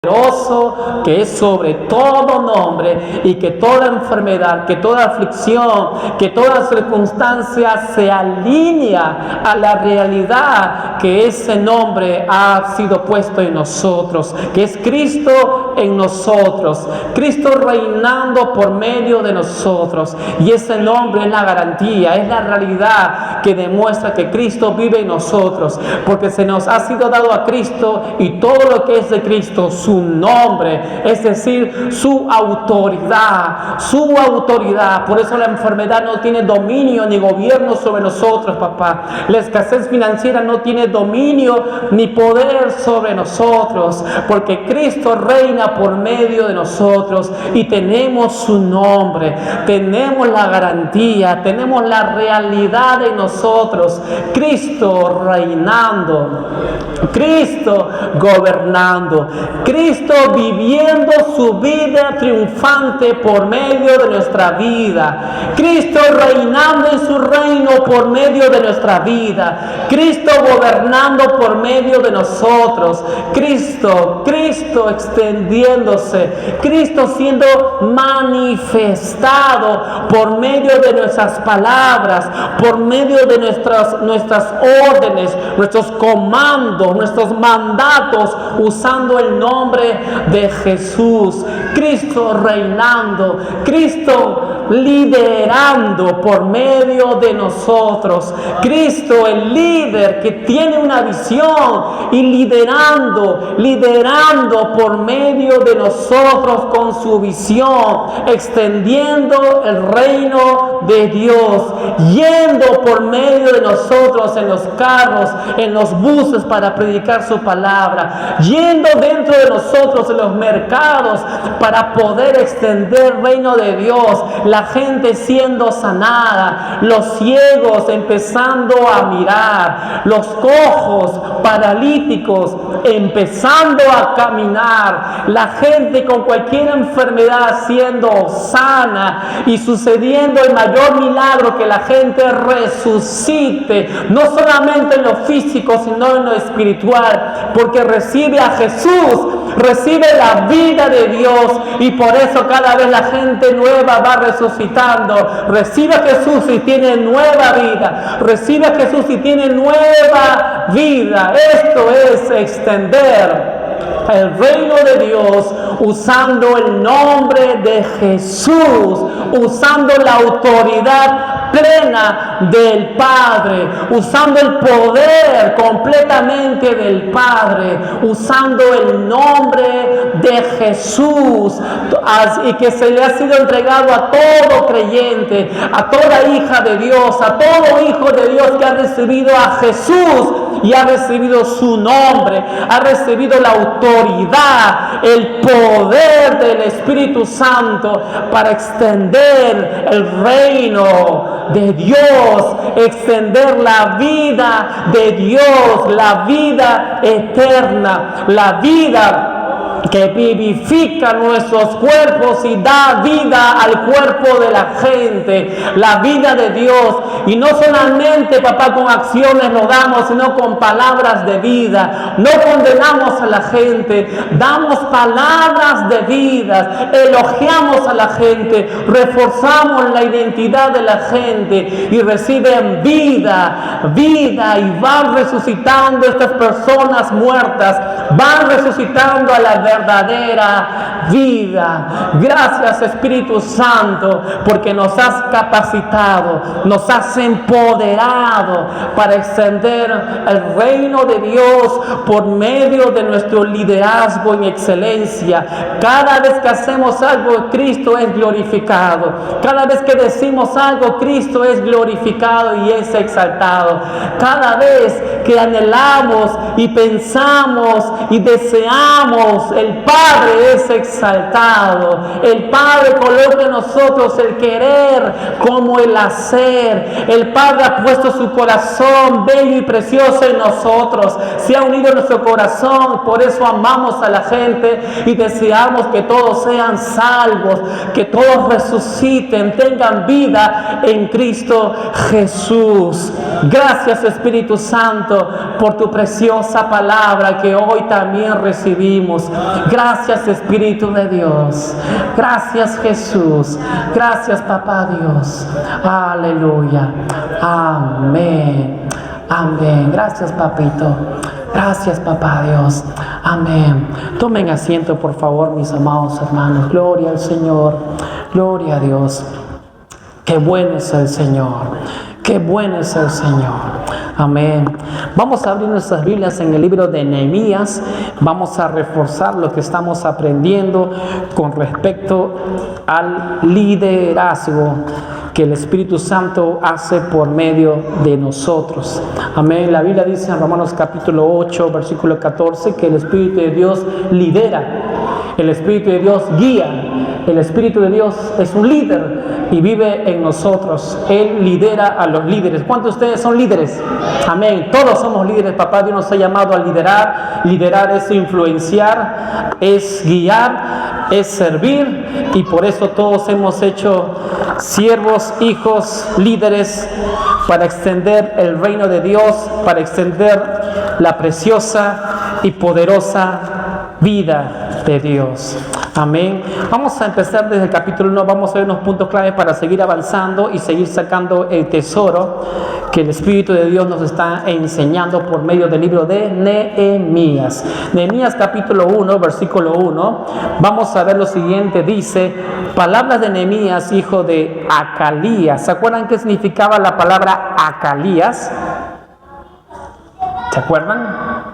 poderoso, que es sobre todo nombre, y que toda enfermedad, que toda aflicción, que toda circunstancia se alinea a la realidad que ese nombre ha sido puesto en nosotros, que es Cristo en nosotros, Cristo reinando por medio de nosotros. Y ese nombre es la garantía, es la realidad que demuestra que Cristo vive en nosotros, porque se nos ha sido dado a Cristo y todo lo que es de Cristo, su nombre, es decir, su autoridad, por eso la enfermedad no tiene dominio ni gobierno sobre nosotros, papá. La escasez financiera no tiene dominio ni poder sobre nosotros, porque Cristo reina por medio de nosotros y tenemos su nombre, tenemos la garantía, tenemos la realidad en nosotros, Cristo reinando, Cristo gobernando, Cristo viviendo su vida triunfante por medio de nuestra vida, Cristo reinando en su reino por medio de nuestra vida, Cristo gobernando por medio de nosotros, Cristo extendiéndose, Cristo siendo manifestado por medio de nuestras palabras, por medio de nuestras órdenes, nuestros comandos, nuestros mandatos, usando el nombre de Jesús. Cristo reinando, Cristo liderando por medio de nosotros, Cristo el líder que tiene una visión y liderando por medio de nosotros con su visión, extendiendo el reino de Dios, yendo por medio de nosotros en los carros, en los buses para predicar su palabra, yendo dentro de nosotros en los mercados para poder extender el reino de Dios, la gente siendo sanada, los ciegos empezando a mirar, los cojos, paralíticos empezando a caminar, la gente con cualquier enfermedad siendo sana y sucediendo el mayor milagro, que la gente resucite, no solamente en lo físico sino en lo espiritual, porque recibe a Jesús, recibe la vida de Dios, y por eso cada vez la gente nueva va resucitando, recibe a Jesús y tiene nueva vida, recibe a Jesús y tiene nueva vida. Esto es extender el reino de Dios usando el nombre de Jesús, usando la autoridad plena del Padre, usando el poder completamente del Padre, usando el nombre de Jesús, y que se le ha sido entregado a todo creyente, a toda hija de Dios, a todo hijo de Dios que ha recibido a Jesús y ha recibido su nombre, ha recibido la autoridad, el poder del Espíritu Santo para extender el reino de Dios, extender la vida de Dios, la vida eterna, la vida que vivifica nuestros cuerpos y da vida al cuerpo de la gente, la vida de Dios. Y no solamente, papá, con acciones lo damos, sino con palabras de vida. No condenamos a la gente, damos palabras de vida, elogiamos a la gente, reforzamos la identidad de la gente y reciben vida, y van resucitando estas personas muertas, van resucitando a la verdadera vida. Gracias, Espíritu Santo, porque nos has capacitado, nos has empoderado para extender el reino de Dios por medio de nuestro liderazgo en excelencia. Cada vez que hacemos algo, Cristo es glorificado. Cada vez que decimos algo, Cristo es glorificado y es exaltado. Cada vez que anhelamos y pensamos y deseamos, el Padre es exaltado. El Padre coloca en nosotros el querer como el hacer. El Padre ha puesto su corazón bello y precioso en nosotros. Se ha unido nuestro corazón, por eso amamos a la gente y deseamos que todos sean salvos, que todos resuciten, tengan vida en Cristo Jesús. Gracias, Espíritu Santo, por tu preciosa palabra que hoy también recibimos. Gracias, Espíritu de Dios. Gracias, Jesús. Gracias, Papá Dios. Aleluya. Amén. Amén. Gracias, Papito. Gracias, Papá Dios. Amén. Tomen asiento, por favor, mis amados hermanos. Gloria al Señor. Gloria a Dios. Qué bueno es el Señor. Qué bueno es el Señor. Amén. Vamos a abrir nuestras Biblias en el libro de Nehemías. Vamos a reforzar lo que estamos aprendiendo con respecto al liderazgo que el Espíritu Santo hace por medio de nosotros. Amén. La Biblia dice en Romanos capítulo 8, versículo 14, que el Espíritu de Dios lidera, el Espíritu de Dios guía, el Espíritu de Dios es un líder y vive en nosotros. Él lidera a los líderes. ¿Cuántos de ustedes son líderes? Amén. Todos somos líderes. Papá Dios nos ha llamado a liderar. Liderar es influenciar, es guiar, es servir, y por eso todos hemos hecho siervos, hijos, líderes, para extender el reino de Dios, para extender la preciosa y poderosa vida de Dios. Amén. Vamos a empezar desde el capítulo 1. Vamos a ver unos puntos claves para seguir avanzando y seguir sacando el tesoro que el Espíritu de Dios nos está enseñando por medio del libro de Nehemías. Nehemías capítulo 1, versículo 1. Vamos a ver lo siguiente. Dice: palabras de Nehemías, hijo de Acalías. ¿Se acuerdan qué significaba la palabra Acalías? ¿Se acuerdan?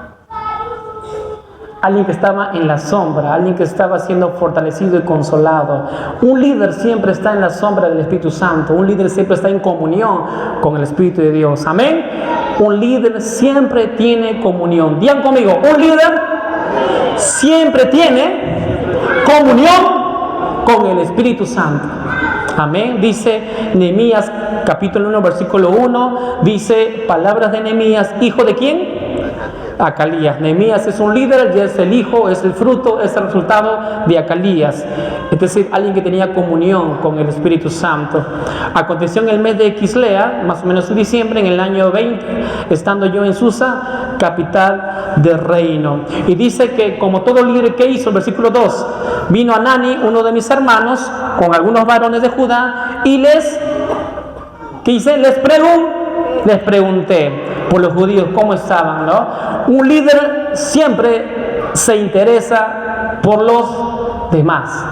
Alguien que estaba en la sombra, alguien que estaba siendo fortalecido y consolado. Un líder siempre está en la sombra del Espíritu Santo. Un líder siempre está en comunión con el Espíritu de Dios. Amén. Un líder siempre tiene comunión. Digan conmigo: un líder siempre tiene comunión con el Espíritu Santo. Amén. Dice Nehemías capítulo 1, versículo 1. Dice: palabras de Nehemías, hijo de ¿quién? Acalías. Nehemías es un líder, y es el hijo, es el fruto, es el resultado de Acalías, es decir, alguien que tenía comunión con el Espíritu Santo. Aconteció en el mes de Quislea, más o menos en diciembre, en el año 20, estando yo en Susa, capital del reino. Y dice que como todo líder, ¿qué hizo? El versículo 2, vino Anani, uno de mis hermanos, con algunos varones de Judá, y ¿qué hice? Les pregunté por los judíos cómo estaban, ¿no? Un líder siempre se interesa por los demás.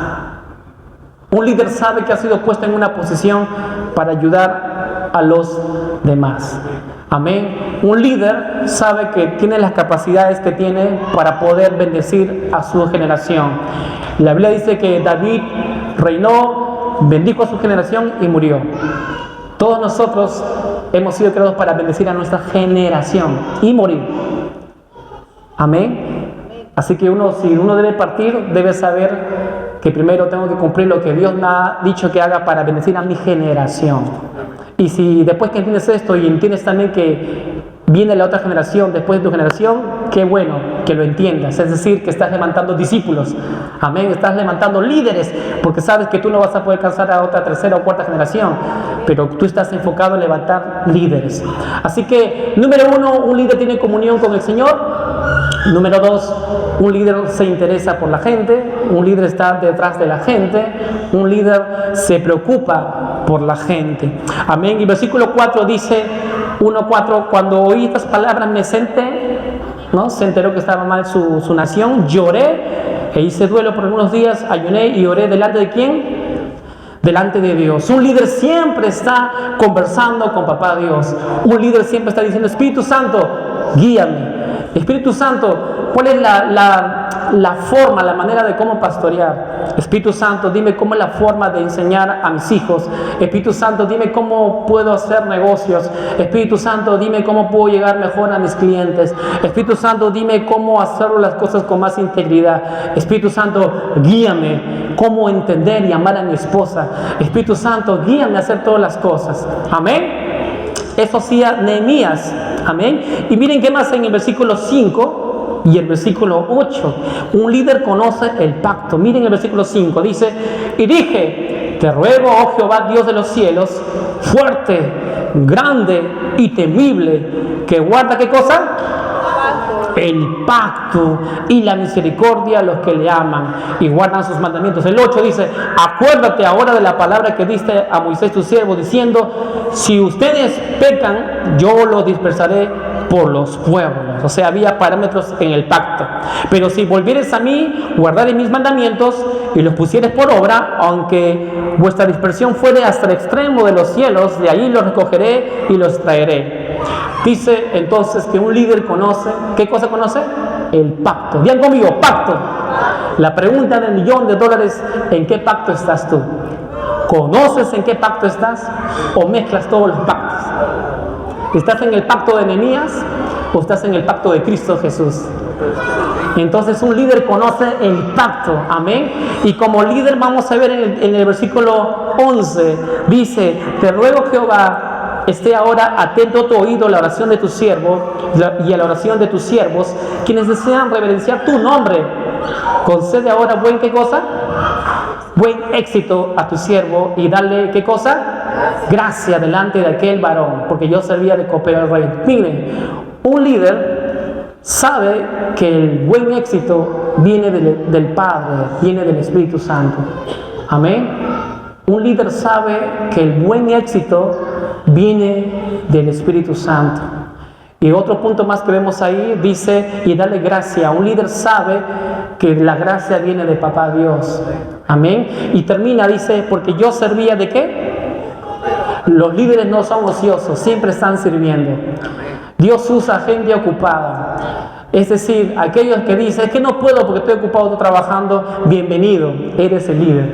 Un líder sabe que ha sido puesto en una posición para ayudar a los demás. Amén. Un líder sabe que tiene las capacidades que tiene para poder bendecir a su generación. La Biblia dice que David reinó, bendijo a su generación y murió. Todos nosotros hemos sido creados para bendecir a nuestra generación y morir. Amén. Así que si uno debe partir, debe saber que primero tengo que cumplir lo que Dios me ha dicho que haga para bendecir a mi generación. Y si después que entiendes esto y entiendes también que viene la otra generación después de tu generación, qué bueno que lo entiendas. Es decir, que estás levantando discípulos. Amén. Estás levantando líderes, porque sabes que tú no vas a poder alcanzar a otra tercera o cuarta generación, pero tú estás enfocado en levantar líderes. Así que, número 1, un líder tiene comunión con el Señor. Número 2, un líder se interesa por la gente. Un líder está detrás de la gente. Un líder se preocupa por la gente. Amén. Y versículo 4 dice, 1:4, cuando oí estas palabras me senté, ¿no? Se enteró que estaba mal su nación, lloré e hice duelo por algunos días, ayuné y oré delante de ¿quién? Delante de Dios. Un líder siempre está conversando con Papá Dios. Un líder siempre está diciendo: Espíritu Santo, guíame. Espíritu Santo, ¿cuál es la forma, la manera de cómo pastorear? Espíritu Santo, dime cómo es la forma de enseñar a mis hijos. Espíritu Santo, dime cómo puedo hacer negocios. Espíritu Santo, dime cómo puedo llegar mejor a mis clientes. Espíritu Santo, dime cómo hacer las cosas con más integridad. Espíritu Santo, guíame cómo entender y amar a mi esposa. Espíritu Santo, guíame a hacer todas las cosas. Amén. Eso hacía Nehemías. Amén. Y miren qué más en el versículo 5 y el versículo 8. Un líder conoce el pacto. Miren el versículo 5. Dice: y dije, te ruego, oh Jehová, Dios de los cielos, fuerte, grande y temible, que guarda ¿qué cosa? el pacto y la misericordia a los que le aman y guardan sus mandamientos. El 8 dice: acuérdate ahora de la palabra que diste a Moisés tu siervo, diciendo: si ustedes pecan, yo los dispersaré por los pueblos. O sea, había parámetros en el pacto. Pero si volvieres a mí, guardaré mis mandamientos y los pusieres por obra, aunque vuestra dispersión fuere hasta el extremo de los cielos, de allí los recogeré y los traeré. Dice entonces que un líder conoce, ¿qué cosa conoce? El pacto. Digan conmigo, pacto. La pregunta del $1.000.000, ¿en qué pacto estás tú? ¿Conoces en qué pacto estás? ¿O mezclas todos los pactos? ¿Estás en el pacto de Nehemías o estás en el pacto de Cristo Jesús? Entonces un líder conoce el pacto, amén. Y como líder vamos a ver en el versículo 11, dice: te ruego, Jehová, esté ahora atento tu oído a la oración de tu siervo y a la oración de tus siervos, quienes desean reverenciar tu nombre. Concede ahora buen, ¿qué cosa? Buen éxito a tu siervo y dale, ¿qué cosa? Gracia delante de aquel varón, porque yo servía de copero al rey. Miren, un líder sabe que el buen éxito viene del Padre, viene del Espíritu Santo. Amén. Un líder sabe que el buen éxito viene del Espíritu Santo. Y otro punto más que vemos ahí dice: y dale gracia. Un líder sabe que la gracia viene de Papá Dios. Amén. Y termina, dice: porque yo servía de ¿qué? Los líderes no son ociosos, siempre están sirviendo. Dios usa gente ocupada. Es decir, aquellos que dicen: es que no puedo porque estoy ocupado, estoy trabajando. Bienvenido, eres el líder.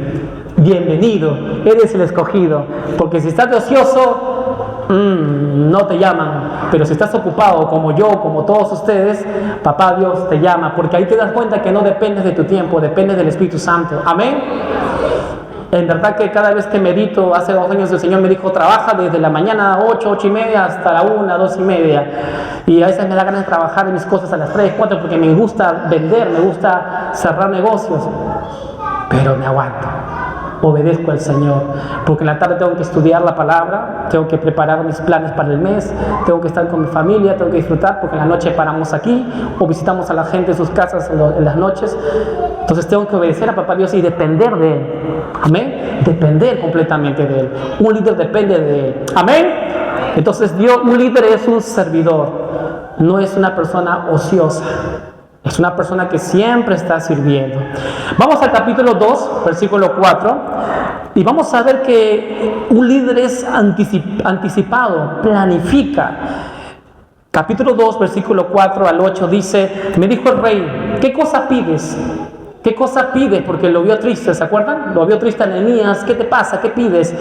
Bienvenido, eres el escogido. Porque si estás de ocioso, no te llaman. Pero si estás ocupado, como yo, como todos ustedes, Papá Dios te llama. Porque ahí te das cuenta que no dependes de tu tiempo, dependes del Espíritu Santo. Amén. En verdad que cada vez que medito, hace 2 años el Señor me dijo: trabaja desde la mañana 8, 8:30 hasta la 1, 2:30. Y a veces me da ganas de trabajar en mis cosas a las 3, 4 porque me gusta vender, me gusta cerrar negocios. Pero me aguanto, obedezco al Señor, porque en la tarde tengo que estudiar la palabra, tengo que preparar mis planes para el mes, tengo que estar con mi familia, tengo que disfrutar, porque en la noche paramos aquí o visitamos a la gente en sus casas en las noches. Entonces tengo que obedecer a Papá Dios y depender de Él. Amén. Depender completamente de Él. Un líder depende de Él. Amén. Entonces un líder es un servidor, no es una persona ociosa. Es una persona que siempre está sirviendo. Vamos al capítulo 2, versículo 4. Y vamos a ver que un líder es anticipado, planifica. Capítulo 2, versículo 4 al 8 dice: me dijo el rey: ¿qué cosa pides? ¿Qué cosa pides? Porque lo vio triste, ¿se acuerdan? Lo vio triste a Nehemías. ¿Qué te pasa? ¿Qué pides?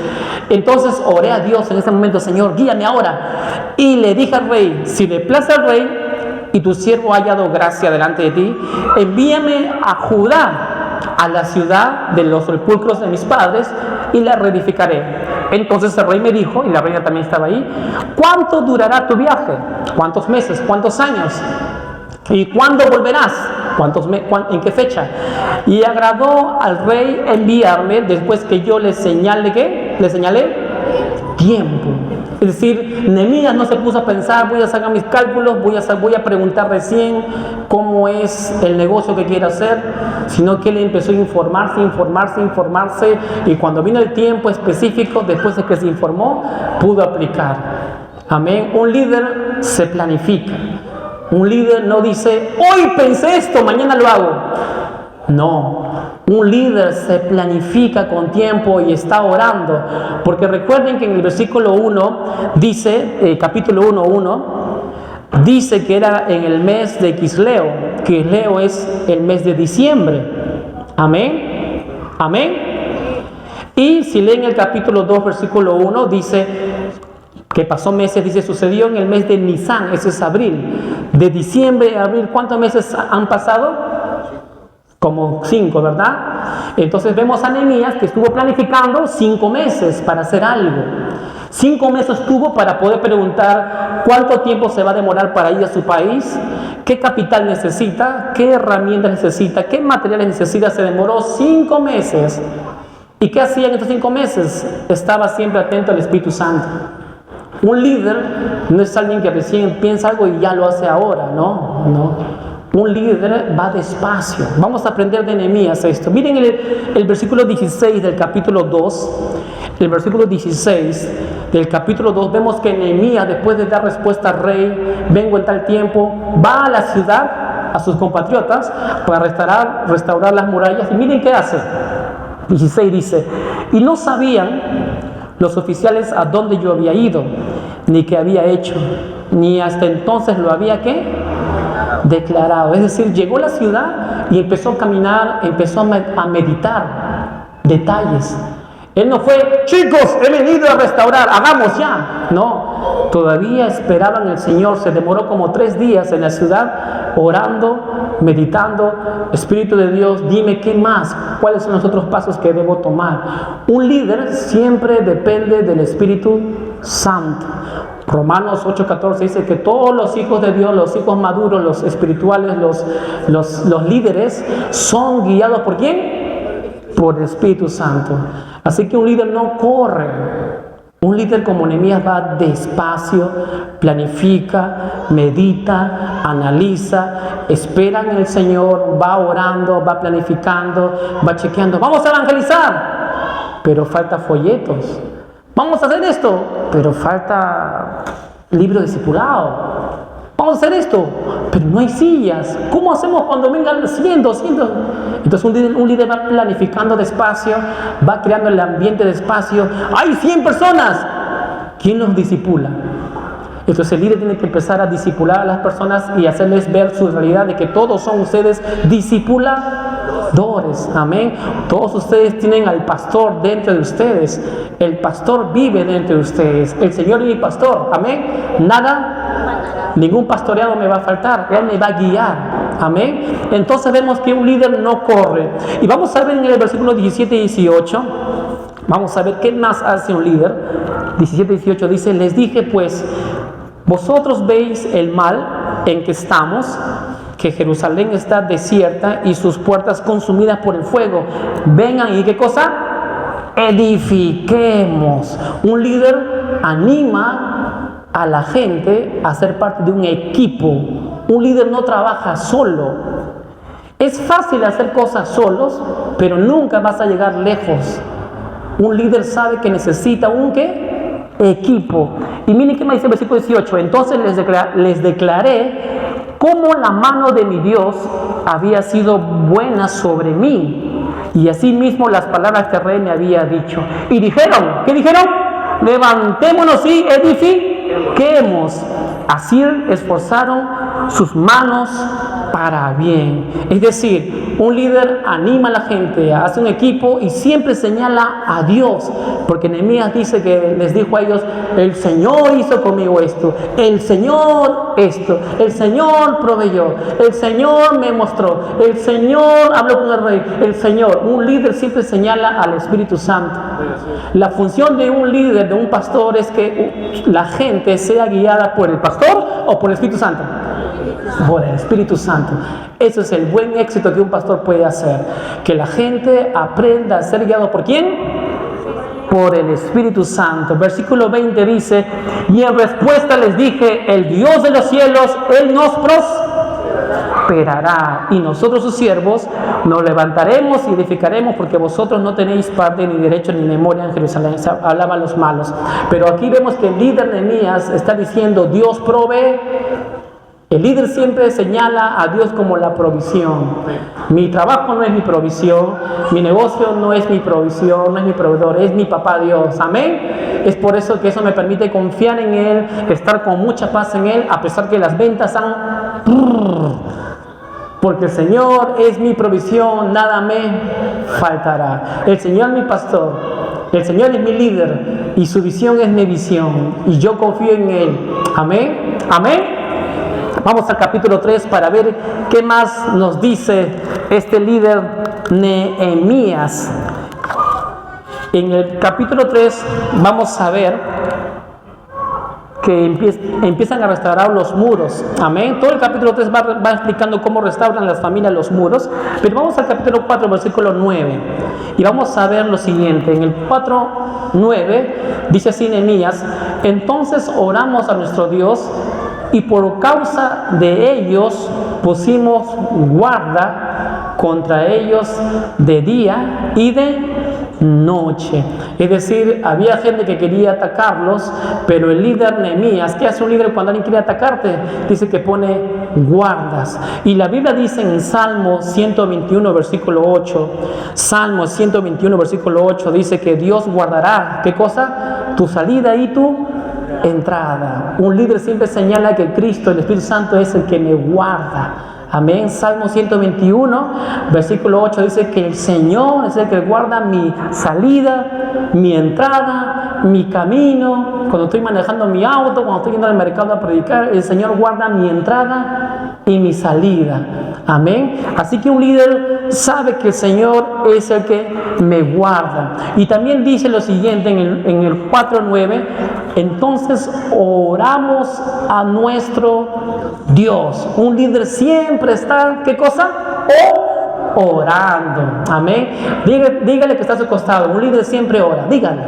Entonces oré a Dios en ese momento: Señor, guíame ahora. Y le dije al rey: si le place al rey y tu siervo ha hallado gracia delante de ti, envíame a Judá, a la ciudad de los sepulcros de mis padres, y la reedificaré. Entonces el rey me dijo, y la reina también estaba ahí: ¿cuánto durará tu viaje? ¿Cuántos meses? ¿Cuántos años? ¿Y cuándo volverás? ¿En qué fecha? Y agradó al rey enviarme después que yo le señale, ¿qué? Le señalé tiempo. Es decir, Nehemías no se puso a pensar: voy a sacar mis cálculos, voy a preguntar recién cómo es el negocio que quiere hacer, sino que él empezó a informarse, y cuando vino el tiempo específico, después de que se informó, pudo aplicar. Amén. Un líder se planifica. Un líder no dice: hoy pensé esto, mañana lo hago. No, un líder se planifica con tiempo y está orando, porque recuerden que en el versículo 1 dice, capítulo 1:1, dice que era en el mes de Quisleo. Quisleo es el mes de diciembre. Amén, amén. Y si leen el capítulo 2, versículo 1, dice que pasó meses, dice: sucedió en el mes de Nisan, ese es abril. De diciembre a abril, ¿cuántos meses han pasado? Como 5, ¿verdad? Entonces vemos a Nehemías que estuvo planificando 5 meses para hacer algo. 5 meses tuvo para poder preguntar cuánto tiempo se va a demorar para ir a su país, qué capital necesita, qué herramientas necesita, qué materiales necesita. Se demoró 5 meses. ¿Y qué hacía en estos 5 meses? Estaba siempre atento al Espíritu Santo. Un líder no es alguien que recién piensa algo y ya lo hace ahora, no. no. Un líder va despacio. Vamos a aprender de Nehemías esto. Miren el versículo 16 del capítulo 2. El versículo 16 del capítulo 2, vemos que Nehemías, después de dar respuesta al rey, vengo en tal tiempo, va a la ciudad, a sus compatriotas, para restaurar las murallas. Y miren qué hace. 16 dice: y no sabían los oficiales a dónde yo había ido, ni qué había hecho, ni hasta entonces lo había declarado. Es decir, llegó a la ciudad y empezó a caminar, empezó a meditar detalles. Él no fue: chicos, he venido a restaurar, hagamos ya. No, todavía esperaban al Señor. Se demoró como 3 días en la ciudad, orando, meditando. Espíritu de Dios, dime qué más, cuáles son los otros pasos que debo tomar. Un líder siempre depende del Espíritu Santo. Romanos 8:14 dice que todos los hijos de Dios, los hijos maduros, los espirituales, los líderes, son guiados ¿por quién? Por el Espíritu Santo. Así que un líder no corre. Un líder como Nehemías va despacio, planifica, medita, analiza, espera en el Señor, va orando, va planificando, va chequeando. Vamos a evangelizar, pero falta folletos. Vamos a hacer esto, pero falta libro discipulado. Vamos a hacer esto, pero no hay sillas. ¿Cómo hacemos cuando vengan 100, 200? Entonces un líder va planificando despacio, va creando el ambiente despacio. ¡Hay 100 personas! ¿Quién los discipula? Entonces el líder tiene que empezar a discipular a las personas y hacerles ver su realidad de que todos son ustedes discipuladores. Amén. Todos ustedes tienen al pastor dentro de ustedes. El pastor vive dentro de ustedes. El Señor es mi pastor. Amén. Ningún pastoreado me va a faltar. Él me va a guiar. Amén. Entonces vemos que un líder no corre. Y vamos a ver en el versículo 17 y 18. Vamos a ver qué más hace un líder. 17 y 18 dice: les dije pues, vosotros veis el mal en que estamos, que Jerusalén está desierta y sus puertas consumidas por el fuego. Vengan y ¿qué cosa? Edifiquemos. Un líder anima a la gente a ser parte de un equipo. Un líder no trabaja solo. Es fácil hacer cosas solos, pero nunca vas a llegar lejos. Un líder sabe que necesita un equipo. Y miren qué me dice el versículo 18. Entonces les declaré cómo la mano de mi Dios había sido buena sobre mí, y asimismo las palabras que el rey me había dicho. Y dijeron, ¿qué dijeron? Levantémonos y edifiquemos. Así esforzaron sus manos para bien. Es decir, un líder anima a la gente, hace un equipo y siempre señala a Dios, porque Nehemías dice que les dijo a ellos: el Señor hizo conmigo esto, el Señor esto, el Señor proveyó, el Señor me mostró, el Señor habló con el rey, el Señor. Un líder siempre señala al Espíritu Santo. La función de un líder, de un pastor, es que la gente sea guiada por el pastor o por el Espíritu Santo. Por el Espíritu Santo. Eso es el buen éxito que un pastor puede hacer, que la gente aprenda a ser guiado ¿por quién? Por el Espíritu Santo. Versículo 20 dice: y en respuesta les dije: el Dios de los cielos, Él nos prosperará, y nosotros sus siervos nos levantaremos y edificaremos, porque vosotros no tenéis parte ni derecho ni memoria en Jerusalén. Hablaban los malos. Pero aquí vemos que el líder Nehemías está diciendo: Dios provee. El líder siempre señala a Dios como la provisión. Mi trabajo no es mi provisión, mi negocio no es mi provisión, no es mi proveedor, es mi papá Dios. Amén. Es por eso que eso me permite confiar en Él, estar con mucha paz en Él, a pesar que las ventas han... Porque el Señor es mi provisión, nada me faltará. El Señor es mi pastor, el Señor es mi líder y su visión es mi visión, y yo confío en Él. Amén. Amén. Vamos al capítulo 3 para ver qué más nos dice este líder Nehemías. En el capítulo 3 vamos a ver que empiezan a restaurar los muros. Amén. Todo el capítulo 3 va explicando cómo restauran las familias los muros. Pero vamos al capítulo 4, versículo 9. Y vamos a ver lo siguiente. En el 4:9 dice así Nehemías: entonces oramos a nuestro Dios y por causa de ellos pusimos guarda contra ellos de día y de noche. Es decir, había gente que quería atacarlos, pero el líder Nehemías, ¿qué hace un líder cuando alguien quiere atacarte? Dice que pone guardas. Y la Biblia dice en Salmo 121 versículo 8, Salmo 121 versículo 8 dice que Dios guardará, ¿qué cosa? Tu salida y tu entrada. Un líder siempre señala que Cristo, el Espíritu Santo, es el que me guarda. Amén. Salmo 121, versículo 8 dice que el Señor es el que guarda mi salida, mi entrada, mi camino. Cuando estoy manejando mi auto, cuando estoy yendo al mercado a predicar, el Señor guarda mi entrada y mi salida. Amén. Así que un líder sabe que el Señor es el que me guarda. Y también dice lo siguiente en el 4:9, entonces oramos a nuestro Dios. Un líder siempre está, ¿qué cosa? Orando. Amén. Dígale que está a su costado. Un líder siempre ora. Dígale.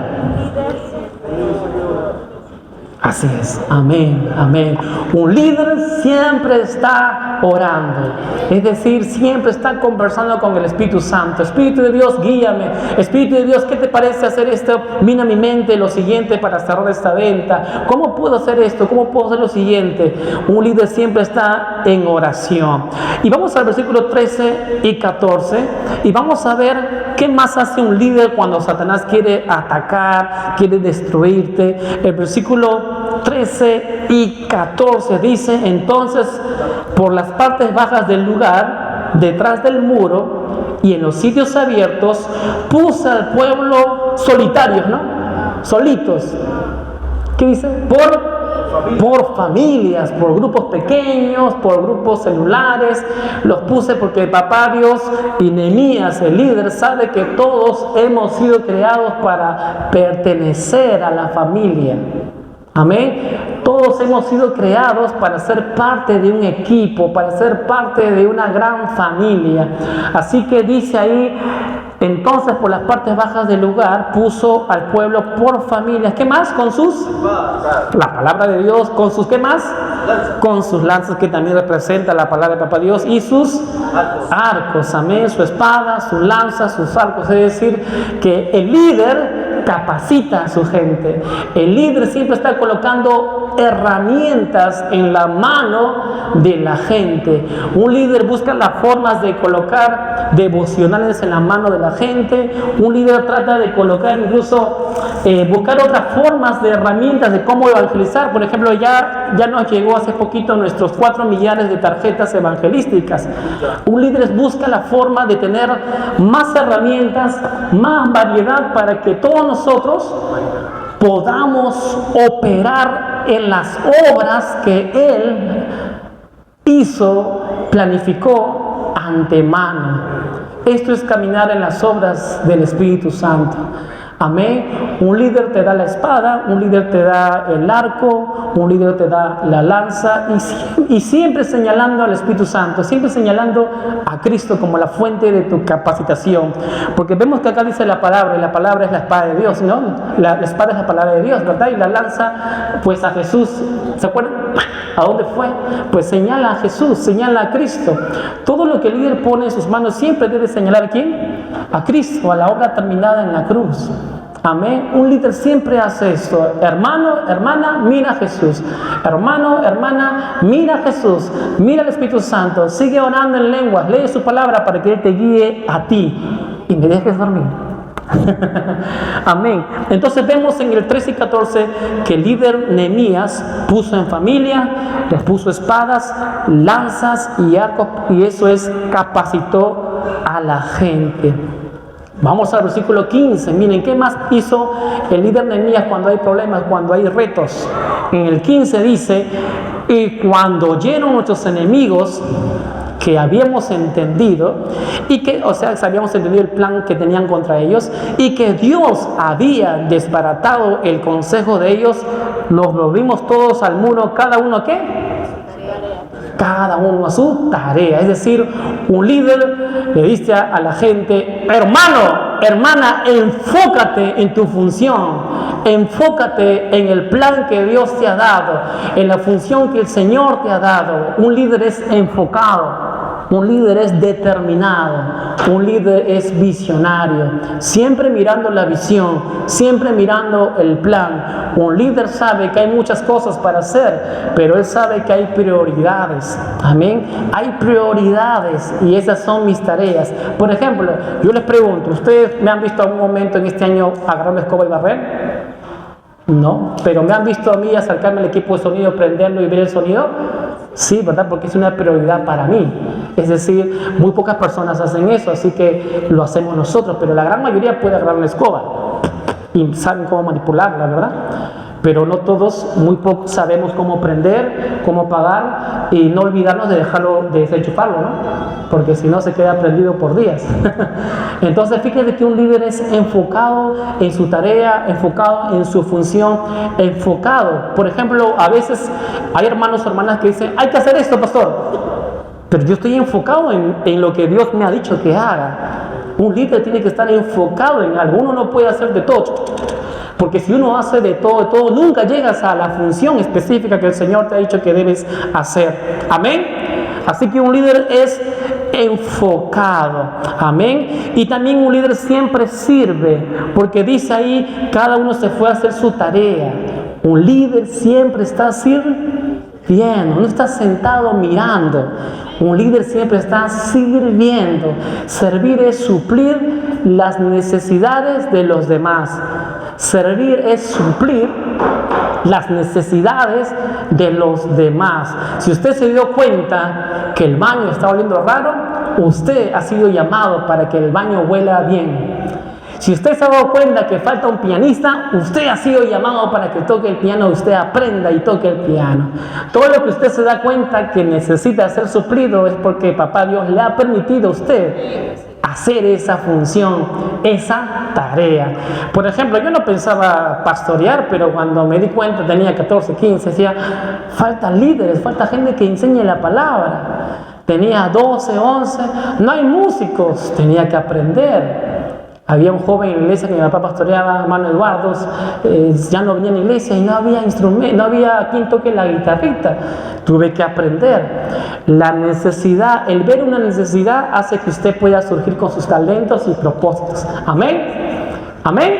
Así es, amén, amén. Un líder siempre está orando, es decir, siempre está conversando con el Espíritu Santo. Espíritu de Dios, guíame. Espíritu de Dios, ¿qué te parece hacer esto? Vino a mi mente lo siguiente para cerrar esta venta. ¿Cómo puedo hacer esto? ¿Cómo puedo hacer lo siguiente? Un líder siempre está en oración. Y vamos al versículo 13 y 14 y vamos a ver qué más hace un líder cuando Satanás quiere atacar, quiere destruirte. El versículo 13 y 14 dice, entonces por las partes bajas del lugar, detrás del muro y en los sitios abiertos, puse al pueblo solitarios, ¿no? Solitos. ¿Qué dice? Por familias, por grupos pequeños, por grupos celulares. Los puse porque papá Dios y Nehemías, el líder, sabe que todos hemos sido creados para pertenecer a la familia. Amén. Todos hemos sido creados para ser parte de un equipo, para ser parte de una gran familia. Así que dice ahí, entonces por las partes bajas del lugar puso al pueblo por familias. ¿Qué más? Con sus, la palabra de Dios, con sus, ¿qué más? Con sus lanzas, que también representa la palabra de papá Dios, y sus arcos. Amén. Su espada, su lanza, sus arcos. Es decir, que el líder capacita a su gente. El líder siempre está colocando herramientas en la mano de la gente. Un líder busca las formas de colocar devocionales en la mano de la gente. Un líder trata de colocar incluso buscar otras formas de herramientas de cómo evangelizar. Por ejemplo, ya nos llegó hace poquito nuestros 4 millares de tarjetas evangelísticas. Un líder busca la forma de tener más herramientas, más variedad para que todos nosotros podamos operar en las obras que Él hizo, planificó antemano. Esto es caminar en las obras del Espíritu Santo. Amén. Un líder te da la espada, un líder te da el arco, un líder te da la lanza y siempre señalando al Espíritu Santo, siempre señalando a Cristo como la fuente de tu capacitación. Porque vemos que acá dice la palabra, y la palabra es la espada de Dios, ¿no? La espada es la palabra de Dios, ¿verdad? Y la lanza, pues a Jesús. ¿Se acuerdan? ¿A dónde fue? Pues señala a Jesús, señala a Cristo. Todo lo que el líder pone en sus manos siempre debe señalar ¿a quién? A Cristo, a la obra terminada en la cruz. Amén. Un líder siempre hace esto. Hermano, hermana, mira a Jesús. Hermano, hermana, mira a Jesús. Mira al Espíritu Santo. Sigue orando en lenguas. Lee su palabra para que Él te guíe a ti. Y me dejes dormir. Amén. Entonces vemos en el 13 y 14 que el líder Nehemías puso en familia, les puso espadas, lanzas y arcos. Y eso es, capacitó a la gente. Vamos al versículo 15. Miren, ¿qué más hizo el líder Nehemías cuando hay problemas, cuando hay retos? En el 15 dice, y cuando oyeron nuestros enemigos que habíamos entendido, y que, o sea, habíamos entendido el plan que tenían contra ellos, y que Dios había desbaratado el consejo de ellos, nos volvimos todos al muro, cada uno, ¿qué? Cada uno a su tarea. Es decir, un líder le dice a la gente, hermano, hermana, enfócate en tu función, Enfócate en el plan que Dios te ha dado, en la función que el Señor te ha dado. Un líder es enfocado. Un líder es determinado, un líder es visionario, siempre mirando la visión, siempre mirando el plan. Un líder sabe que hay muchas cosas para hacer, pero él sabe que hay prioridades. Amén. Hay prioridades y esas son mis tareas. Por ejemplo, yo les pregunto, ¿ustedes me han visto algún momento en este año agarrar una escoba y barrer? No, pero ¿me han visto a mí acercarme al equipo de sonido, prenderlo y ver el sonido? Sí, ¿verdad? Porque es una prioridad para mí. Es decir, muy pocas personas hacen eso, así que lo hacemos nosotros, pero la gran mayoría puede agarrar la escoba y saben cómo manipularla, ¿verdad? Pero no todos, muy pocos sabemos cómo prender, cómo apagar y no olvidarnos de dejarlo, de desenchufarlo, ¿no? Porque si no se queda prendido por días. Entonces fíjate que un líder es enfocado en su tarea, enfocado en su función, enfocado. Por ejemplo, a veces hay hermanos o hermanas que dicen, hay que hacer esto, pastor. Pero yo estoy enfocado en lo que Dios me ha dicho que haga. Un líder tiene que estar enfocado en algo. Uno no puede hacer de todo. Porque si uno hace de todo, nunca llegas a la función específica que el Señor te ha dicho que debes hacer. Amén. Así que un líder es enfocado. Amén. Y también un líder siempre sirve. Porque dice ahí, cada uno se fue a hacer su tarea. Un líder siempre está sirviendo, no está sentado mirando. Un líder siempre está sirviendo. Servir es suplir las necesidades de los demás. Servir es suplir las necesidades de los demás. Si usted se dio cuenta que el baño está oliendo raro, usted ha sido llamado para que el baño huela bien. Si usted se ha dado cuenta que falta un pianista, usted ha sido llamado para que toque el piano, usted aprenda y toque el piano. Todo lo que usted se da cuenta que necesita ser suplido es porque Papá Dios le ha permitido a usted hacer esa función, esa tarea. Por ejemplo, yo no pensaba pastorear, pero cuando me di cuenta, tenía 14, 15, decía, faltan líderes, falta gente que enseñe la palabra. Tenía 12, 11, no hay músicos, tenía que aprender. Había un joven en la iglesia que mi papá pastoreaba, hermano Eduardo, ya no venía a la iglesia y no había instrumento, no había quien toque la guitarrita. Tuve que aprender. La necesidad, el ver una necesidad hace que usted pueda surgir con sus talentos y propósitos. Amén. Amén.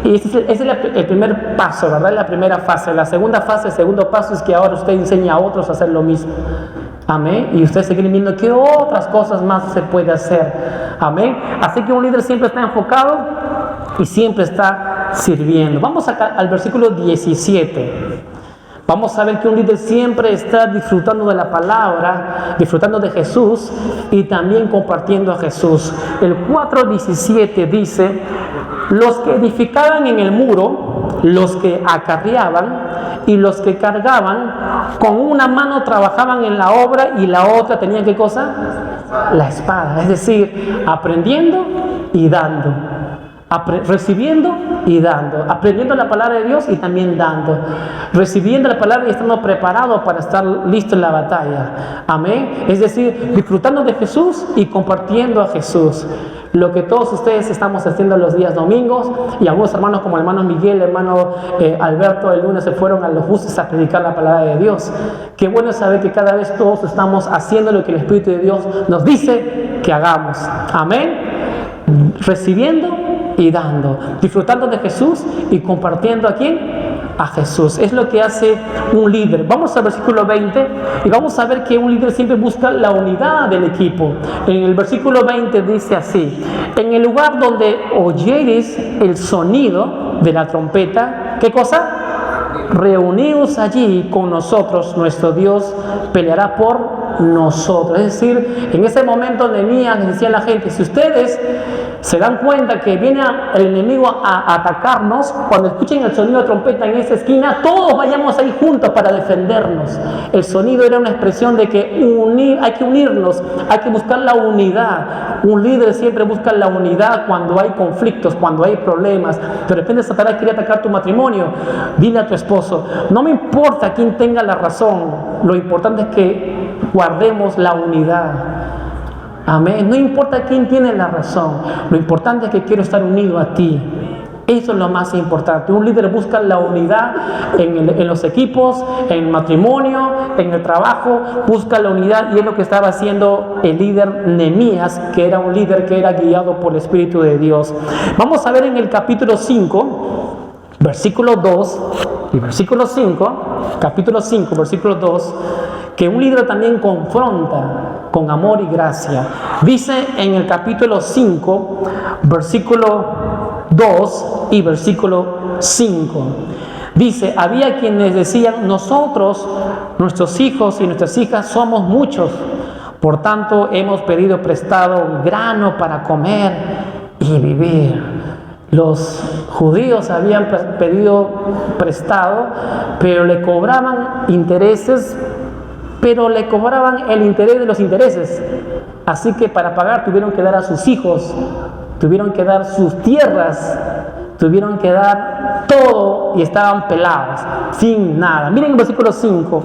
Y ese es el primer paso, ¿verdad? La primera fase. La segunda fase, el segundo paso es que ahora usted enseña a otros a hacer lo mismo. Amén. Y usted seguir viendo qué otras cosas más se puede hacer. Amén. Así que un líder siempre está enfocado y siempre está sirviendo. Vamos acá al versículo 17. Vamos a ver que un líder siempre está disfrutando de la palabra, disfrutando de Jesús y también compartiendo a Jesús. El 4:17 dice, los que edificaban en el muro, los que acarreaban y los que cargaban, con una mano trabajaban en la obra y la otra tenía ¿qué cosa? La espada. Es decir, aprendiendo y dando. Recibiendo y dando, aprendiendo la palabra de Dios y también dando, recibiendo la palabra y estando preparado para estar listo en la batalla. Amén. Es decir, disfrutando de Jesús y compartiendo a Jesús. Lo que todos ustedes estamos haciendo los días domingos, y algunos hermanos como el hermano Miguel, el hermano Alberto, el lunes se fueron a los buses a predicar la palabra de Dios. Qué bueno saber que cada vez todos estamos haciendo lo que el Espíritu de Dios nos dice que hagamos. Amén. Recibiendo y dando, disfrutando de Jesús y compartiendo ¿a quién? A Jesús. Es lo que hace un líder. Vamos al versículo 20 y vamos a ver que un líder siempre busca la unidad del equipo. En el versículo 20 dice así: en el lugar donde oyereis el sonido de la trompeta, ¿qué cosa? Reuníos allí con nosotros, nuestro Dios peleará por nosotros. Es decir, en ese momento Nehemías les decía a la gente, si ustedes se dan cuenta que viene el enemigo a atacarnos, cuando escuchen el sonido de trompeta en esa esquina, todos vayamos ahí juntos para defendernos. El sonido era una expresión de que hay que unirnos, hay que buscar la unidad. Un líder siempre busca la unidad cuando hay conflictos, cuando hay problemas. De repente Satanás quiere atacar tu matrimonio. Dile a tu esposo, no me importa quién tenga la razón, lo importante es que guardemos la unidad. Amén. No importa quién tiene la razón, lo importante es que quiero estar unido a ti. Eso es lo más importante. Un líder busca la unidad en los equipos, en el matrimonio, en el trabajo, busca la unidad, y es lo que estaba haciendo el líder Nehemías, que era un líder que era guiado por el Espíritu de Dios. Vamos a ver en el capítulo 5, versículo 2 y versículo 5, capítulo 5, versículo 2, que un líder también confronta con amor y gracia. Dice en el capítulo 5, versículo 2 y versículo 5. Dice: había quienes decían: nosotros, nuestros hijos y nuestras hijas somos muchos, por tanto hemos pedido prestado grano para comer y vivir. Los judíos habían pedido prestado, pero le cobraban intereses, pero le cobraban el interés de los intereses. Así que para pagar tuvieron que dar a sus hijos, tuvieron que dar sus tierras, tuvieron que dar todo, y estaban pelados, sin nada. Miren el versículo 5.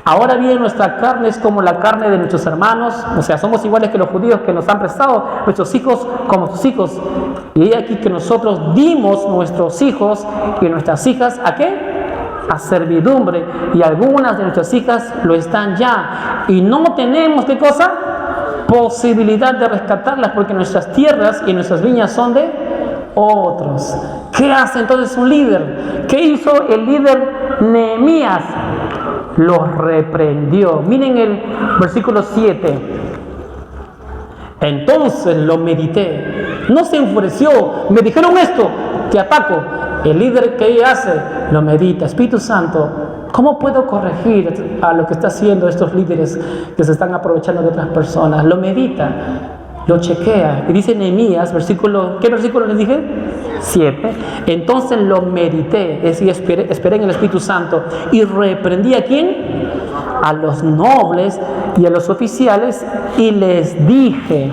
Ahora bien, nuestra carne es como la carne de nuestros hermanos, o sea, somos iguales que los judíos que nos han prestado, nuestros hijos como sus hijos. Y he aquí que nosotros dimos nuestros hijos y nuestras hijas, ¿a qué? A servidumbre, y algunas de nuestras hijas lo están ya. Y no tenemos, ¿qué cosa? Posibilidad de rescatarlas, porque nuestras tierras y nuestras viñas son de otros. ¿Qué hace entonces un líder? ¿Qué hizo el líder Nehemías? Los reprendió. Miren el versículo 7. Entonces lo medité. No se enfureció. Me dijeron esto, te ataco. El líder, ¿qué hace? Lo medita. Espíritu Santo, ¿cómo puedo corregir a lo que están haciendo estos líderes que se están aprovechando de otras personas? Lo medita, lo chequea. Y dice Nehemías, ¿qué versículo les dije? 7. Entonces lo medité, es decir, esperé en el Espíritu Santo, y reprendí ¿a quién? A los nobles y a los oficiales, y les dije: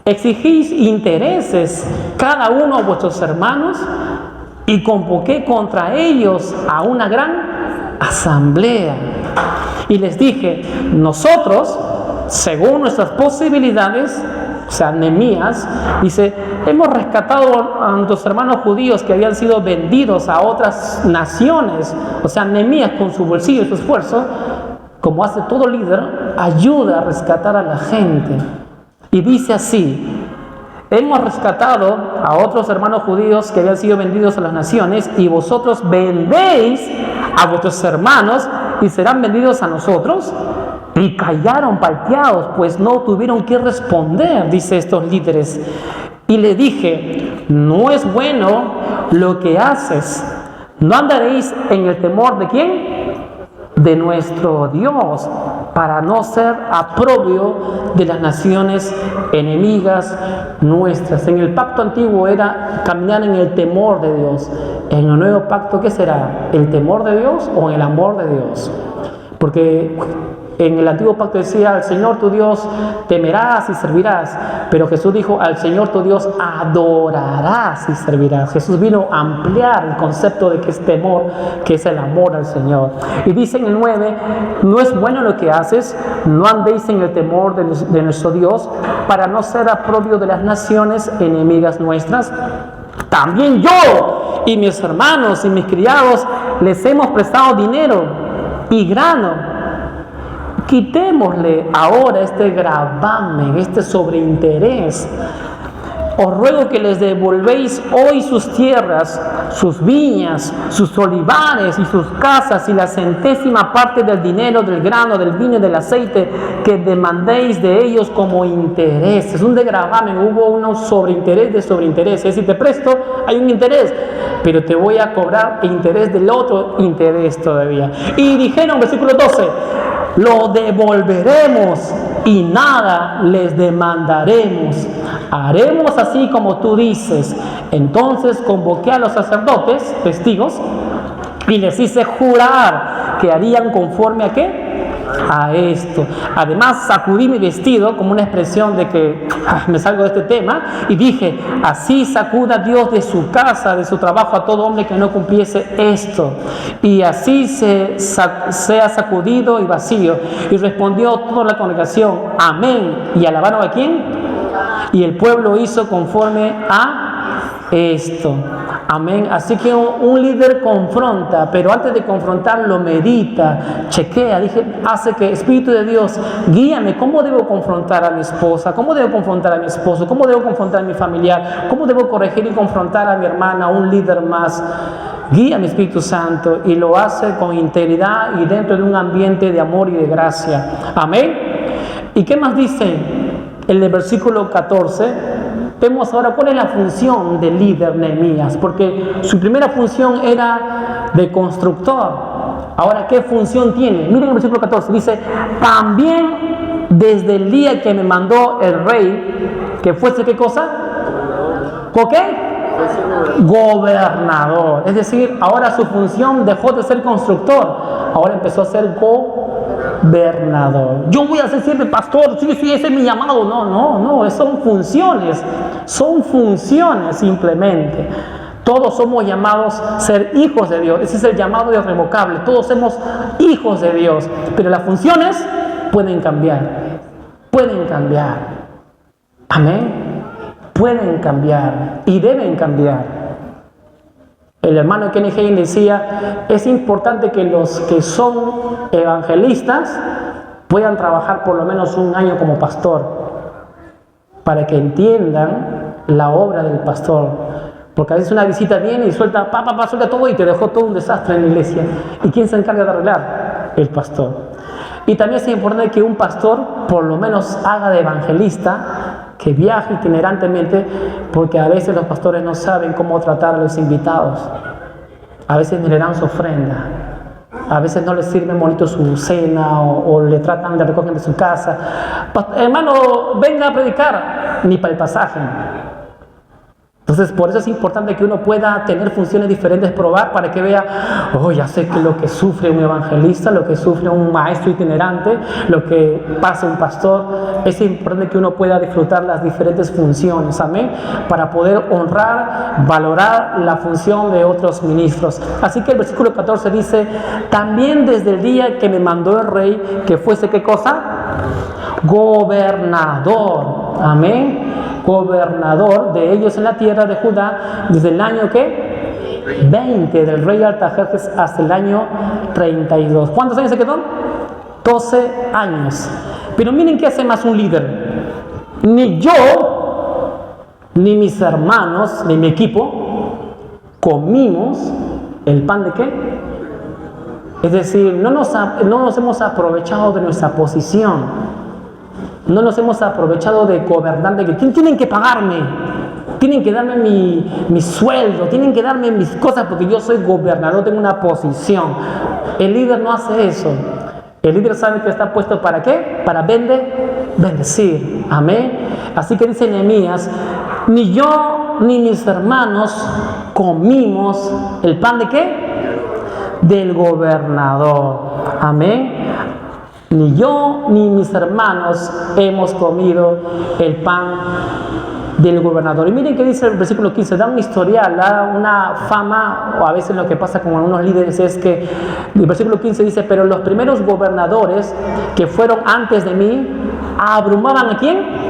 exigís intereses cada uno de vuestros hermanos. Y convoqué contra ellos a una gran asamblea. Y les dije: nosotros, según nuestras posibilidades, o sea, Nehemías dice, hemos rescatado a nuestros hermanos judíos que habían sido vendidos a otras naciones. O sea, Nehemías, con su bolsillo y su esfuerzo, como hace todo líder, ayuda a rescatar a la gente. Y dice así: hemos rescatado a otros hermanos judíos que habían sido vendidos a las naciones, y vosotros vendéis a vuestros hermanos y serán vendidos a nosotros. Y callaron palteados, pues no tuvieron que responder, dice estos líderes. Y le dije: no es bueno lo que haces. ¿No andaréis en el temor de quién? De nuestro Dios, para no ser aprobio de las naciones enemigas nuestras. En el pacto antiguo era caminar en el temor de Dios. En el nuevo pacto, ¿qué será? ¿El temor de Dios o el amor de Dios? Porque en el antiguo pacto decía: al Señor tu Dios temerás y servirás. Pero Jesús dijo: al Señor tu Dios adorarás y servirás. Jesús vino a ampliar el concepto de que es temor, que es el amor al Señor. Y dice en el 9: no es bueno lo que haces, no andéis en el temor de nuestro Dios, para no ser aprobio de las naciones enemigas nuestras. También yo y mis hermanos y mis criados les hemos prestado dinero y grano. Quitémosle ahora este gravamen, este sobreinterés. Os ruego que les devolvéis hoy sus tierras, sus viñas, sus olivares y sus casas, y la centésima parte del dinero, del grano, del vino y del aceite que demandéis de ellos como interés. Es un gravamen, hubo un sobreinterés de sobreinterés. Es decir, te presto, hay un interés, pero te voy a cobrar el interés del otro interés todavía. Y dijeron, versículo 12: lo devolveremos y nada les demandaremos. Haremos así como tú dices. Entonces convoqué a los sacerdotes, testigos, y les hice jurar que harían conforme ¿a qué? A esto. Además sacudí mi vestido como una expresión de que me salgo de este tema, y dije: así sacuda Dios de su casa, de su trabajo, a todo hombre que no cumpliese esto, y así sea sacudido y vacío. Y respondió toda la congregación: amén. ¿Y alabaron a quién? Y el pueblo hizo conforme a esto. Amén. Así que un líder confronta, pero antes de confrontar lo medita, chequea, hace que Espíritu de Dios, guíame, ¿cómo debo confrontar a mi esposa? ¿Cómo debo confrontar a mi esposo? ¿Cómo debo confrontar a mi familiar? ¿Cómo debo corregir y confrontar a mi hermana, a un líder más? Guía mi Espíritu Santo, y lo hace con integridad y dentro de un ambiente de amor y de gracia. Amén. ¿Y qué más dice el versículo 14? Vemos ahora cuál es la función del líder Nehemías, porque su primera función era de constructor. Ahora, ¿qué función tiene? Miren el versículo 14, dice: también desde el día que me mandó el rey, que fuese, ¿qué cosa? ¿Por qué? Gobernador. Es decir, ahora su función dejó de ser constructor, ahora empezó a ser gobernador. Yo voy a ser siempre pastor, sí, ese es mi llamado. No, son funciones simplemente. Todos somos llamados a ser hijos de Dios. Ese es el llamado irrevocable. Todos somos hijos de Dios, pero las funciones pueden cambiar. Amén. Pueden cambiar y deben cambiar. El hermano Kenny Hagin decía: es importante que los que son evangelistas puedan trabajar por lo menos un año como pastor, para que entiendan la obra del pastor. Porque a veces una visita viene y suelta todo y te dejó todo un desastre en la iglesia. ¿Y quién se encarga de arreglar? El pastor. Y también es importante que un pastor por lo menos haga de evangelista, que viaje itinerantemente, porque a veces los pastores no saben cómo tratar a los invitados. A veces ni le dan su ofrenda, a veces no les sirven bonito su cena, o le tratan de recoger de su casa. Hermano, venga a predicar, ni para el pasaje. Entonces, por eso es importante que uno pueda tener funciones diferentes, probar, para que vea: ya sé que lo que sufre un evangelista, lo que sufre un maestro itinerante, lo que pasa un pastor. Es importante que uno pueda disfrutar las diferentes funciones, amén, para poder honrar, valorar la función de otros ministros. Así que el versículo 14 dice: también desde el día que me mandó el rey, que fuese, ¿qué cosa? Gobernador, amén. Gobernador de ellos en la tierra de Judá, desde el año 20 del rey Artajerjes hasta el año 32. ¿Cuántos años se quedó? 12 años. Pero miren qué hace más un líder. Ni yo, ni mis hermanos, ni mi equipo comimos el pan de ¿qué? Es decir, no nos hemos aprovechado de nuestra posición. No nos hemos aprovechado de gobernante. Tienen que pagarme, tienen que darme mi sueldo, tienen que darme mis cosas porque yo soy gobernador, tengo una posición. El líder no hace eso. El líder sabe que está puesto ¿para qué? Para bendecir. Amén. Así que dice Nehemías: ni yo ni mis hermanos comimos el pan de ¿qué? Del gobernador. Amén. Ni yo ni mis hermanos hemos comido el pan del gobernador. Y miren qué dice el versículo 15, da un historial, da una fama, o a veces lo que pasa con algunos líderes es que el versículo 15 dice: pero los primeros gobernadores que fueron antes de mí abrumaban ¿a quién?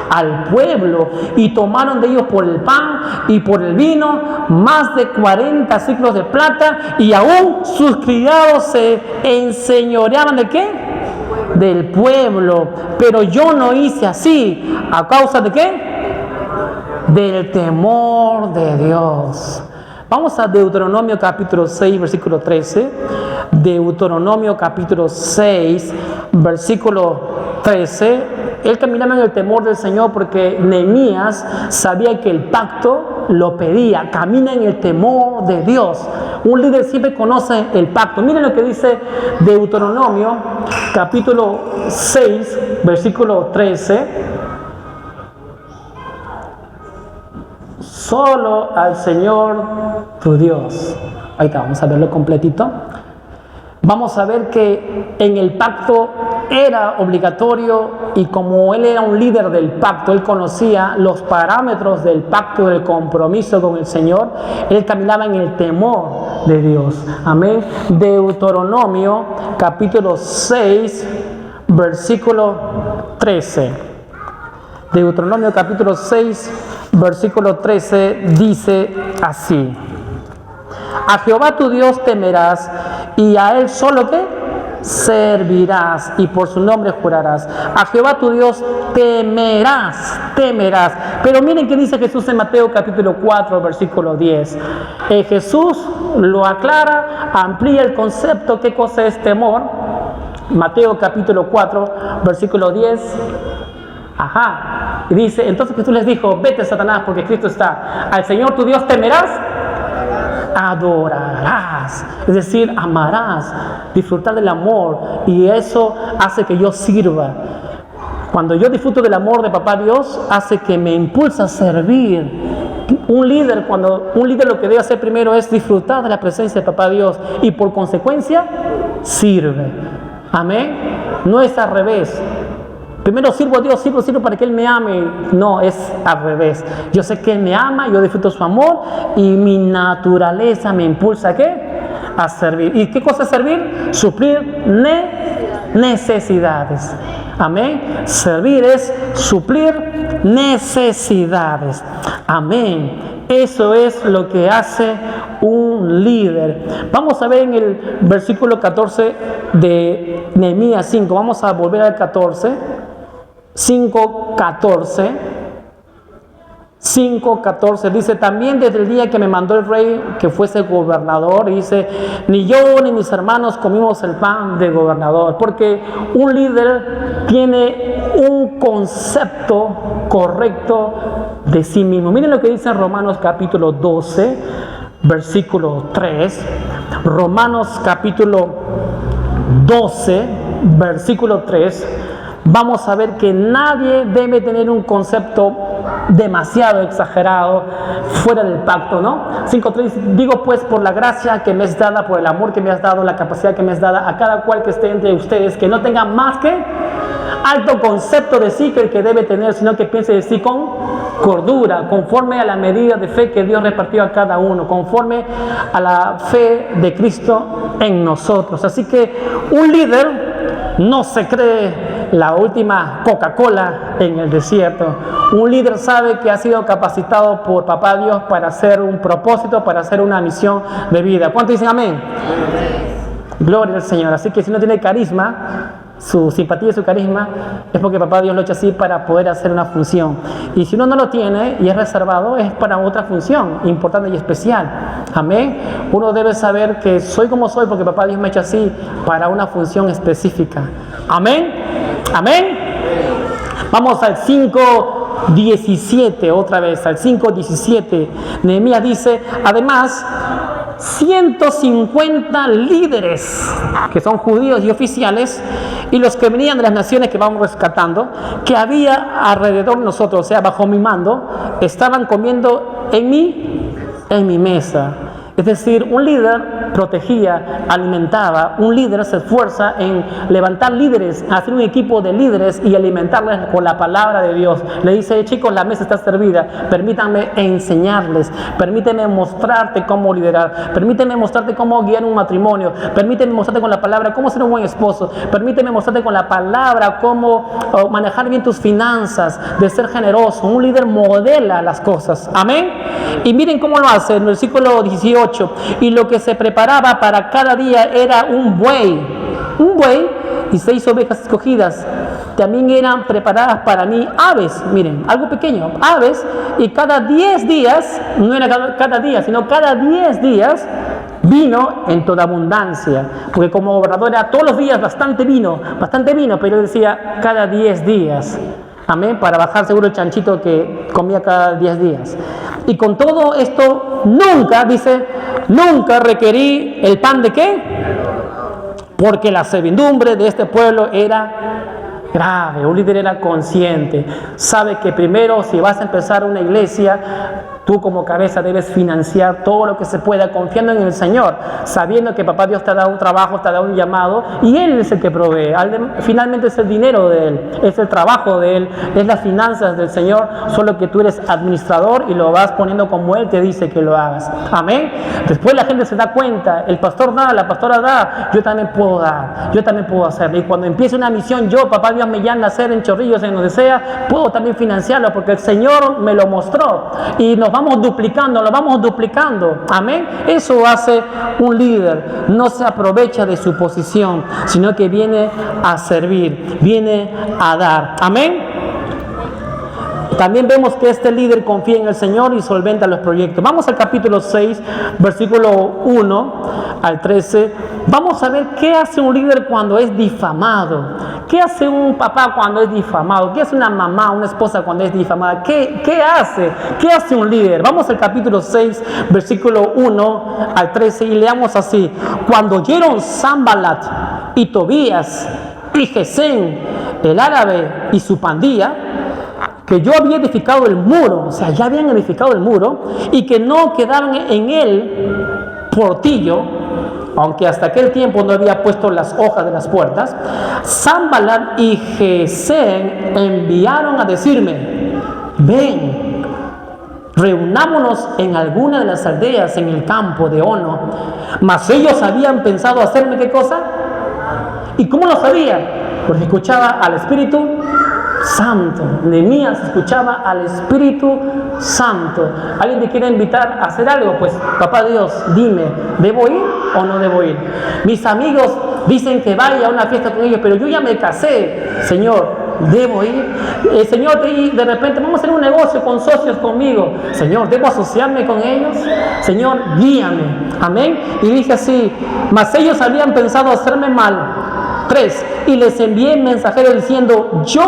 Al pueblo, y tomaron de ellos por el pan y por el vino más de 40 ciclos de plata, y aún sus criados se enseñoreaban ¿de qué? Del pueblo. Pero yo no hice así. ¿A causa de qué? Del temor de Dios. Vamos a Deuteronomio capítulo 6, versículo 13. Deuteronomio capítulo 6, versículo 13. Él caminaba en el temor del Señor porque Nehemías sabía que el pacto lo pedía. Camina en el temor de Dios. Un líder siempre conoce el pacto. Miren lo que dice Deuteronomio capítulo 6, versículo 13. Solo al Señor tu Dios. Ahí está, vamos a verlo completito. Vamos a ver que en el pacto era obligatorio, y como él era un líder del pacto, él conocía los parámetros del pacto, del compromiso con el Señor. Él caminaba en el temor de Dios. Amén. Deuteronomio capítulo 6, versículo 13. Deuteronomio capítulo 6, versículo 13 dice así: a Jehová tu Dios temerás, y a Él solo ¿qué? Servirás, y por su nombre jurarás. A Jehová tu Dios temerás. Pero miren qué dice Jesús en Mateo capítulo 4, versículo 10. Jesús lo aclara, amplía el concepto, qué cosa es temor. Mateo capítulo 4, versículo 10. Y dice, entonces Jesús les dijo: vete, Satanás, porque escrito está: al Señor tu Dios temerás, adorarás, es decir, amarás, disfrutar del amor, y eso hace que yo sirva. Cuando yo disfruto del amor de Papá Dios, hace que me impulsa a servir. Un líder lo que debe hacer primero es disfrutar de la presencia de Papá Dios, y por consecuencia sirve. Amén. No es al revés. Primero sirvo a Dios, sirvo para que Él me ame. No, es al revés. Yo sé que Él me ama, yo disfruto su amor, y mi naturaleza me impulsa ¿a qué? A servir. ¿Y qué cosa es servir? Suplir necesidades. Amén. Servir es suplir necesidades. Amén. Eso es lo que hace un líder. Vamos a ver en el versículo 14 de Nehemías 5. Vamos a volver al 14. 5:14 dice: también desde el día que me mandó el rey que fuese gobernador, dice, ni yo ni mis hermanos comimos el pan de gobernador. Porque un líder tiene un concepto correcto de sí mismo. Miren lo que dice en Romanos capítulo 12, versículo 3. Romanos capítulo 12, versículo 3. Vamos a ver que nadie debe tener un concepto demasiado exagerado fuera del pacto, ¿no? 5:3, digo pues por la gracia que me es dada, por el amor que me has dado, la capacidad que me es dada, a cada cual que esté entre ustedes, que no tenga más que alto concepto de sí que el que debe tener, sino que piense de sí con cordura, conforme a la medida de fe que Dios repartió a cada uno, conforme a la fe de Cristo en nosotros. Así que un líder no se cree la última Coca-Cola en el desierto. Un líder sabe que ha sido capacitado por Papá Dios para hacer un propósito, para hacer una misión de vida. ¿Cuántos dicen amén? Gloria al Señor. Así que si no tiene carisma, su simpatía y su carisma, es porque Papá Dios lo ha hecho así para poder hacer una función. Y si uno no lo tiene y es reservado, es para otra función importante y especial. Amén. Uno debe saber que soy como soy porque Papá Dios me ha hecho así para una función específica. Amén. Amén. Vamos al 5:17 otra vez, al 5:17. Nehemías dice: además 150 líderes que son judíos y oficiales, y los que venían de las naciones que vamos rescatando, que había alrededor de nosotros, o sea, bajo mi mando, estaban comiendo en mi mesa. Es decir, un líder protegía, alimentaba, un líder se esfuerza en levantar líderes, hacer un equipo de líderes y alimentarles con la palabra de Dios. Le dice: chicos, la mesa está servida, permítanme enseñarles, permíteme mostrarte cómo liderar, permíteme mostrarte cómo guiar un matrimonio, permíteme mostrarte con la palabra cómo ser un buen esposo, permíteme mostrarte con la palabra cómo manejar bien tus finanzas, de ser generoso. Un líder modela las cosas. Amén. Y miren cómo lo hace en el versículo 18. Y lo que se preparaba para cada día era un buey y 6 ovejas escogidas. También eran preparadas para mí aves, miren, algo pequeño, aves, y cada 10 días, no era cada día, sino cada 10 días, vino en toda abundancia, porque como gobernador era todos los días bastante vino, pero él decía cada 10 días. Amén, para bajar seguro el chanchito que comía cada 10 días. Y con todo esto, nunca requerí el pan de ¿qué? Porque la servidumbre de este pueblo era grave. Un líder era consciente, sabe que primero, si vas a empezar una iglesia, tú como cabeza debes financiar todo lo que se pueda, confiando en el Señor, sabiendo que Papá Dios te ha dado un trabajo, te ha dado un llamado, y Él es el que provee. Finalmente es el dinero de Él, es el trabajo de Él, es las finanzas del Señor, solo que tú eres administrador y lo vas poniendo como Él te dice que lo hagas. Amén. Después la gente se da cuenta, el pastor da, la pastora da, yo también puedo dar, yo también puedo hacerlo. Y cuando empiece una misión, Papá Dios ellos me llaman a hacer en Chorrillos, en donde sea, puedo también financiarlo porque el Señor me lo mostró. Y nos vamos duplicando, lo vamos duplicando. Amén. Eso hace un líder. No se aprovecha de su posición, sino que viene a servir, viene a dar. Amén. También vemos que este líder confía en el Señor y solventa los proyectos. Vamos al capítulo 6, versículo 1 al 13. Vamos a ver qué hace un líder cuando es difamado. ¿Qué hace un papá cuando es difamado? ¿Qué hace una mamá, una esposa cuando es difamada? ¿Qué hace? ¿Qué hace un líder? Vamos al capítulo 6, versículo 1 al 13 y leamos así. Cuando oyeron Sanballat y Tobías y Gesem, el árabe y su pandilla, que yo había edificado el muro, o sea, ya habían edificado el muro, y que no quedaban en él portillo, aunque hasta aquel tiempo no había puesto las hojas de las puertas, Sanballat y Gesem enviaron a decirme, ven, reunámonos en alguna de las aldeas en el campo de Ono. Mas ellos habían pensado hacerme, ¿qué cosa? ¿Y cómo lo sabía? Porque escuchaba al Espíritu Santo. Nehemías escuchaba al Espíritu Santo. ¿Alguien te quiere invitar a hacer algo? Pues, papá Dios, dime, ¿debo ir o no debo ir? Mis amigos dicen que vaya a una fiesta con ellos, pero yo ya me casé. Señor, ¿debo ir? Señor, de repente vamos a hacer un negocio con socios conmigo. Señor, ¿debo asociarme con ellos? Señor, guíame. Amén. Y dije así, mas ellos habían pensado hacerme mal. 3. Y les envié mensajeros diciendo, yo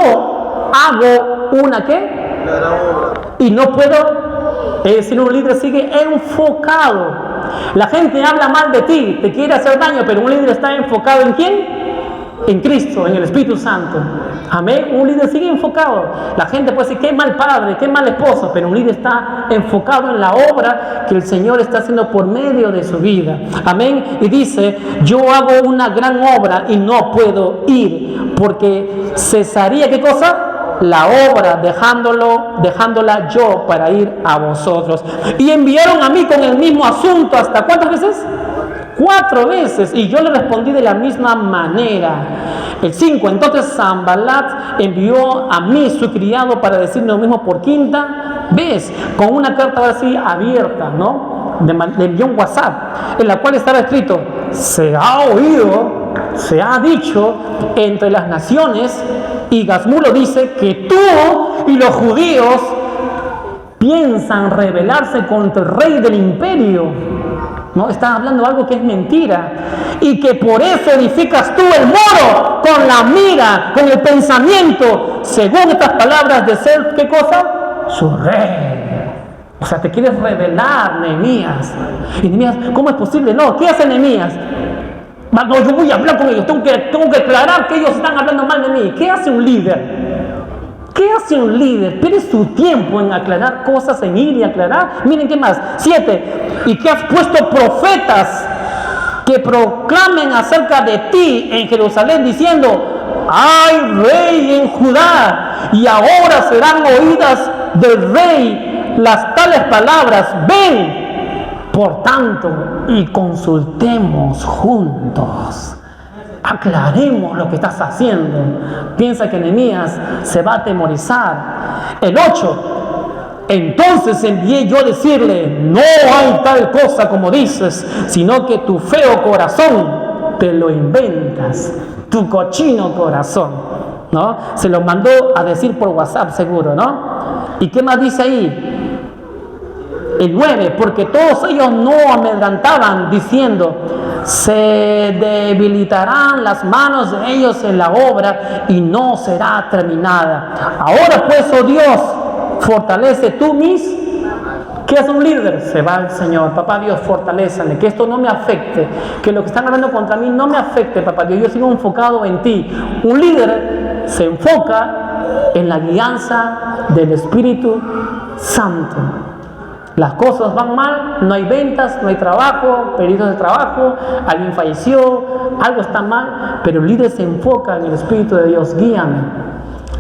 hago una ¿qué? Y no puedo. Es decir, un líder sigue enfocado. La gente habla mal de ti, te quiere hacer daño, pero un líder está enfocado ¿en quién? En Cristo, en el Espíritu Santo. Amén. Un líder sigue enfocado. La gente puede decir, qué mal padre, qué mal esposo, pero un líder está enfocado en la obra que el Señor está haciendo por medio de su vida. Amén. Y dice, yo hago una gran obra y no puedo ir, porque cesaría, ¿qué cosa? La obra, dejándola yo para ir a vosotros. Y enviaron a mí con el mismo asunto, ¿hasta cuántas veces? 4 veces, y yo le respondí de la misma manera. El 5, entonces Sanballat envió a mí su criado para decirme lo mismo por 5ª vez, con una carta así abierta, ¿no? Le envió un WhatsApp, en la cual estaba escrito, se ha oído, se ha dicho entre las naciones, y Gazmulo dice que tú y los judíos piensan rebelarse contra el rey del imperio. No, está hablando algo que es mentira. Y que por eso edificas tú el muro con la mira, con el pensamiento, según estas palabras de ser, ¿qué cosa? Su rey. O sea, te quieres revelar, Nehemías. Y Nehemías, ¿cómo es posible? No, ¿qué hace Nehemías? No, yo voy a hablar con ellos, tengo que aclarar que ellos están hablando mal de mí. ¿Qué hace un líder? ¿Qué hace un líder? Pierde su tiempo en aclarar cosas, en ir y aclarar. Miren qué más. 7. Y que has puesto profetas que proclamen acerca de ti en Jerusalén diciendo, hay rey en Judá, y ahora serán oídas del rey las tales palabras. Ven, por tanto, y consultemos juntos. Aclaremos lo que estás haciendo. Piensa que Nehemías se va a atemorizar. El 8. Entonces envié yo a decirle, no hay tal cosa como dices, sino que tu feo corazón te lo inventas, tu cochino corazón, ¿no? Se lo mandó a decir por WhatsApp seguro, ¿no? ¿Y qué más dice ahí? El 9, porque todos ellos no amedrantaban diciendo, se debilitarán las manos de ellos en la obra y no será terminada. Ahora pues, oh Dios, fortalece tú mis. ¿Qué es un líder? Se va al Señor. Papá Dios, fortalézale, que esto no me afecte, que lo que están hablando contra mí no me afecte, papá Dios, yo sigo enfocado en ti. Un líder se enfoca en la guianza del Espíritu Santo. Las cosas van mal, no hay ventas, no hay trabajo, pedidos de trabajo, alguien falleció, algo está mal, pero el líder se enfoca en el Espíritu de Dios. Guíame,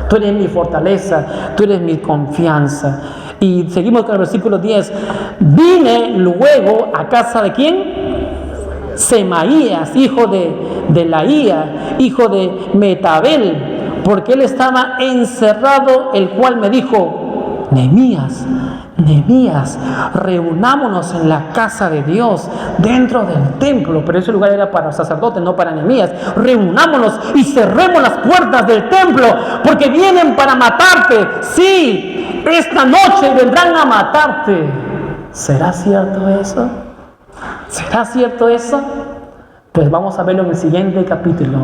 tú eres mi fortaleza, tú eres mi confianza. Y seguimos con el versículo 10. Vine luego a casa de ¿quién? Semaías, hijo de Laía, hijo de Metabel, porque él estaba encerrado, el cual me dijo: Nehemías, Nehemías, reunámonos en la casa de Dios, dentro del templo. Pero ese lugar era para sacerdotes, no para Nehemías. Reunámonos y cerremos las puertas del templo, porque vienen para matarte. Sí, esta noche vendrán a matarte. ¿Será cierto eso? ¿Será cierto eso? Pues vamos a verlo en el siguiente capítulo.